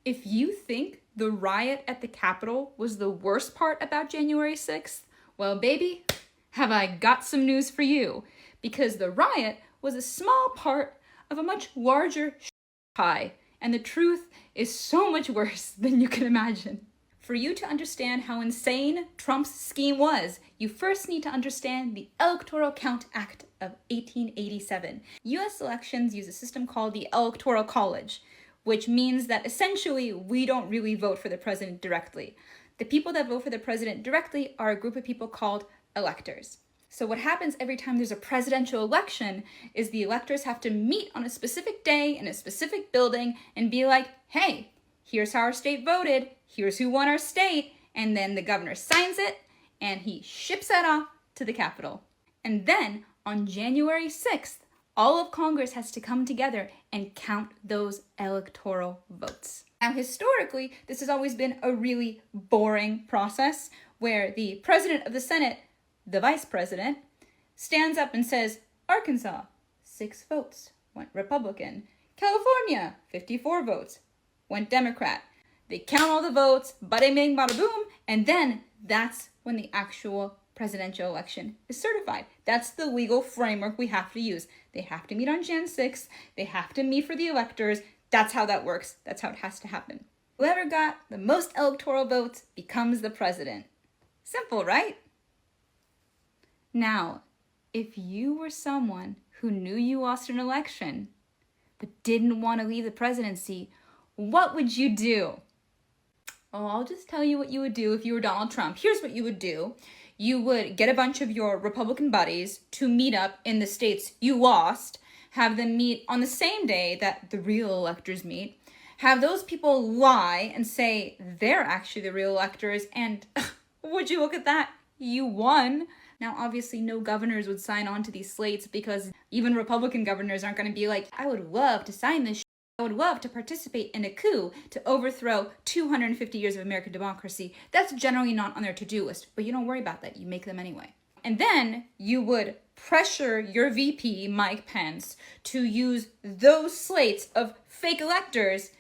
If you think the riot at the Capitol was the worst part about January 6th, well, baby, have I got some news for you. Because the riot was a small part of a much larger pie, and the truth is so much worse than you can imagine. For you to understand how insane Trump's scheme was, you first need to understand the Electoral Count Act of 1887. US elections use a system called the Electoral College, which means that essentially we don't really vote for the president directly. The people that vote for the president directly are a group of people called electors. So what happens every time there's a presidential election is the electors have to meet on a specific day in a specific building and be like, hey, here's how our state voted, here's who won our state, and then the governor signs it and he ships that off to the Capitol. And then on January 6th, all of Congress has to come together and count those electoral votes. Now, historically, this has always been a really boring process where the president of the Senate, the vice president, stands up and says, Arkansas, 6 votes, went Republican. California, 54 votes, went Democrat. They count all the votes, bada bing, bada boom, and then that's when the actual presidential election is certified. That's the legal framework we have to use. They have to meet on Jan 6th. They have to meet for the electors. That's how that works. That's how it has to happen. Whoever got the most electoral votes becomes the president. Simple, right? Now, if you were someone who knew you lost an election but didn't want to leave the presidency, what would you do? Oh, I'll just tell you what you would do if you were Donald Trump. Here's what you would do. You would get a bunch of your Republican buddies to meet up in the states you lost, have them meet on the same day that the real electors meet, have those people lie and say they're actually the real electors, and would you look at that? You won. Now, obviously, no governors would sign on to these slates because even Republican governors aren't going to be like, I would love to sign this. I would love to participate in a coup to overthrow 250 years of American democracy. That's generally not on their to-do list, but you don't worry about that. You make them anyway. And then you would pressure your VP, Mike Pence, to use those slates of fake electors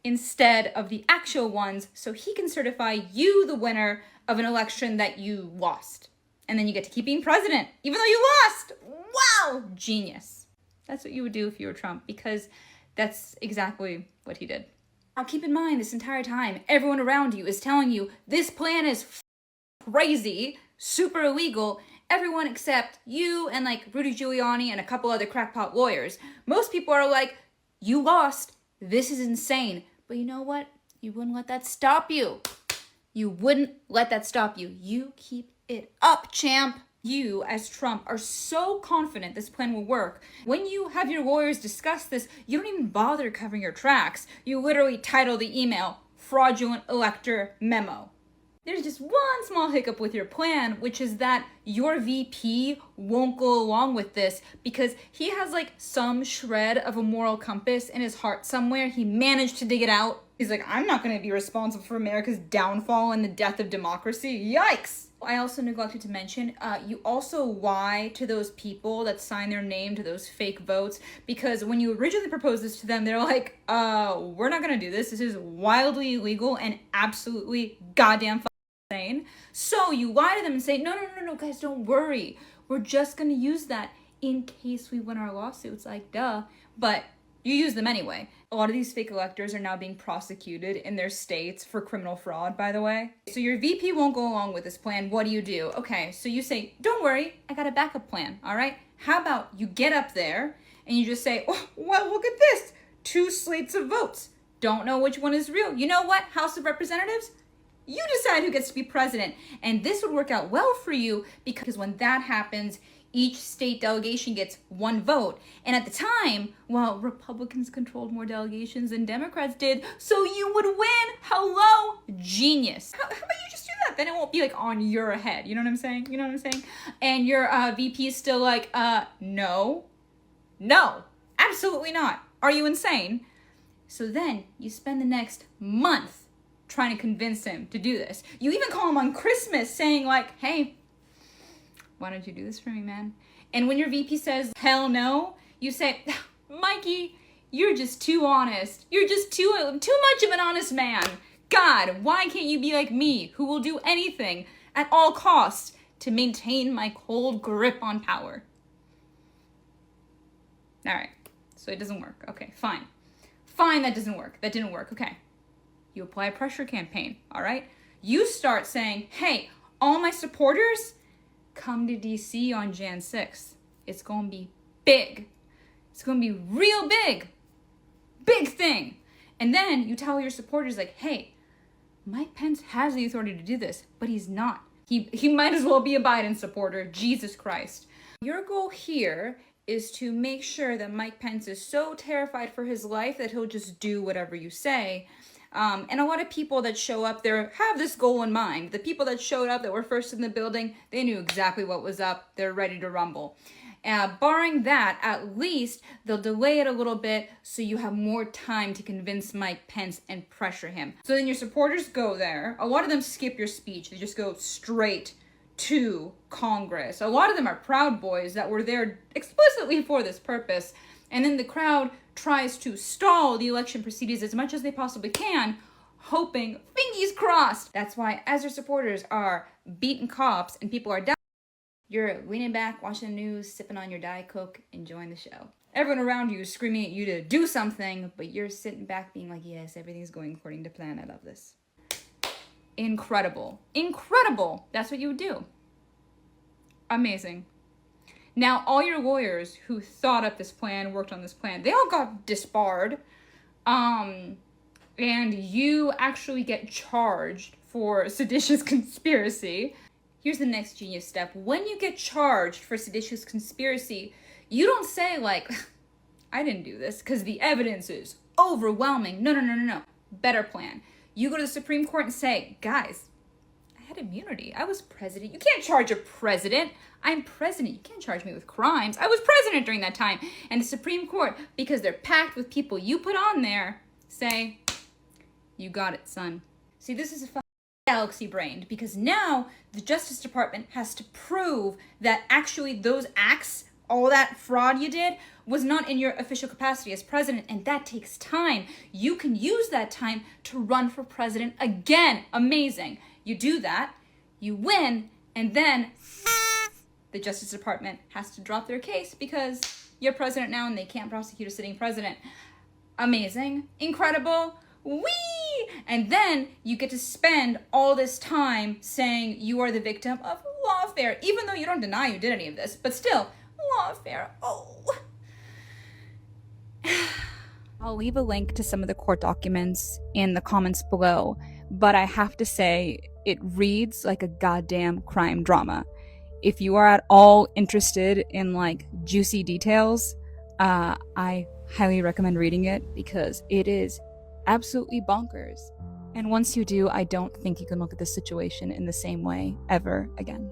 instead of the actual ones so he can certify you the winner of an election that you lost. And then you get to keep being president, even though you lost. Wow, genius. That's what you would do if you were Trump, because that's exactly what he did. Now keep in mind, this entire time, everyone around you is telling you this plan is crazy, super illegal. Everyone except you and like Rudy Giuliani and a couple other crackpot lawyers. Most people are like, you lost. This is insane. But you know what? You wouldn't let that stop you. You wouldn't let that stop you. You keep it up, champ. You, as Trump, are so confident this plan will work. When you have your lawyers discuss this, you don't even bother covering your tracks. You literally title the email, Fraudulent Elector Memo. There's just one small hiccup with your plan, which is that your VP won't go along with this because he has like some shred of a moral compass in his heart somewhere. He managed to dig it out. He's like, I'm not going to be responsible for America's downfall and the death of democracy. Yikes! I also neglected to mention, you also lie to those people that sign their name to those fake votes, because when you originally proposed this to them, they're like, we're not going to do this. This is wildly illegal and absolutely goddamn insane. So you lie to them and say, no, guys, don't worry. We're just going to use that in case we win our lawsuits, like, duh. But you use them anyway. A lot of these fake electors are now being prosecuted in their states for criminal fraud, by the way. So your VP won't go along with this plan. What do? Okay, so you say, don't worry, I got a backup plan, all right? How about you get up there and you just say, oh, well, look at this. 2 slates of votes. Don't know which one is real. You know what, House of Representatives? You decide who gets to be president. And this would work out well for you because when that happens, each state delegation gets 1 vote. And at the time, well, Republicans controlled more delegations than Democrats did, so you would win. Hello, genius. How about you just do that? Then it won't be like on your head. You know what I'm saying? And your VP is still like, no, absolutely not. Are you insane? So then you spend the next month trying to convince him to do this. You even call him on Christmas saying like, hey, why don't you do this for me, man? And when your VP says, hell no, you say, Mikey, You're just too honest. You're just too much of an honest man. God, why can't you be like me, who will do anything at all costs to maintain my cold grip on power? All right, so it doesn't work. Okay, fine. Fine, that doesn't work. That didn't work. Okay. You apply a pressure campaign, all right? You start saying, hey, all my supporters, come to DC on Jan 6th. It's going to be big. It's going to be real big. Big thing. And then you tell your supporters, like, hey, Mike Pence has the authority to do this, but he's not. He might as well be a Biden supporter. Jesus Christ. Your goal here is to make sure that Mike Pence is so terrified for his life that he'll just do whatever you say. And a lot of people that show up there have this goal in mind. The people that showed up that were first in the building, they knew exactly what was up. They're ready to rumble. Barring that, at least they'll delay it a little bit so you have more time to convince Mike Pence and pressure him. So then your supporters go there. A lot of them skip your speech. They just go straight to Congress. A lot of them are Proud Boys that were there explicitly for this purpose. And then the crowd tries to stall the election proceedings as much as they possibly can, hoping, fingies crossed. That's why as your supporters are beating cops and people are down, you're leaning back, watching the news, sipping on your Diet Coke, enjoying the show. Everyone around you is screaming at you to do something, but you're sitting back being like, yes, everything's going according to plan. I love this. Incredible. Incredible. That's what you would do. Amazing. Now, all your lawyers who thought up this plan, worked on this plan, they all got disbarred. And you actually get charged for seditious conspiracy. Here's the next genius step. When you get charged for seditious conspiracy, you don't say like, I didn't do this because the evidence is overwhelming. No. Better plan. You go to the Supreme Court and say, guys, I had immunity. I was president. You can't charge a president. I'm president. You can't charge me with crimes. I was president during that time. And the Supreme Court, because they're packed with people you put on there, say, you got it, son. See, this is a galaxy brained, because now the Justice Department has to prove that actually those acts, all that fraud you did, was not in your official capacity as president, and that takes time. You can use that time to run for president again. Amazing. You do that, you win, and then the Justice Department has to drop their case because you're president now and they can't prosecute a sitting president. Amazing. Incredible. Whee! And then you get to spend all this time saying you are the victim of lawfare, even though you don't deny you did any of this, but still, lawfare. Oh. I'll leave a link to some of the court documents in the comments below, but I have to say, it reads like a goddamn crime drama. If you are at all interested in like juicy details, I highly recommend reading it because it is absolutely bonkers. And once you do, I don't think you can look at the situation in the same way ever again.